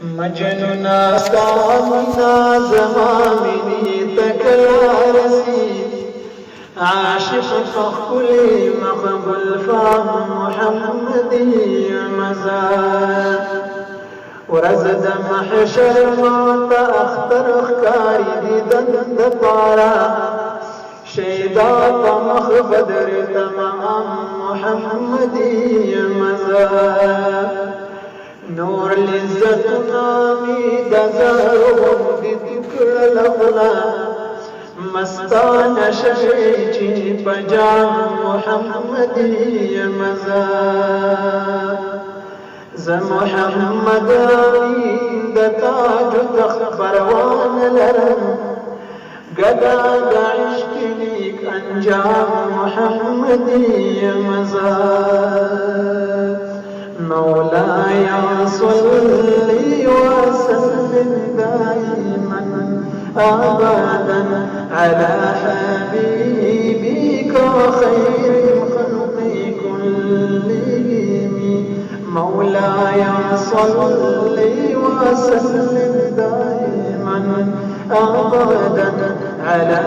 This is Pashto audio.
مجنونا سامنا زمامني تكلا رسيد عاشق فخلي مقبل فام محمدي مزار ورزد محشر موت اختر اخكاري دي دند پارا شیدا مخ بدر تمام محمدی مزار نور لذت نامی دزارو دی تکڑ لغلا مستان ششی پجام محمدی مزار ز محمد آمین دتاج تخت پروان لرم گدا عشق نیک انجام محمدی مزار مولاي صلي وسلم دائما ابدا على حبيبك خير الخلق كلهم مولاي صلي وسلم دائما ابدا على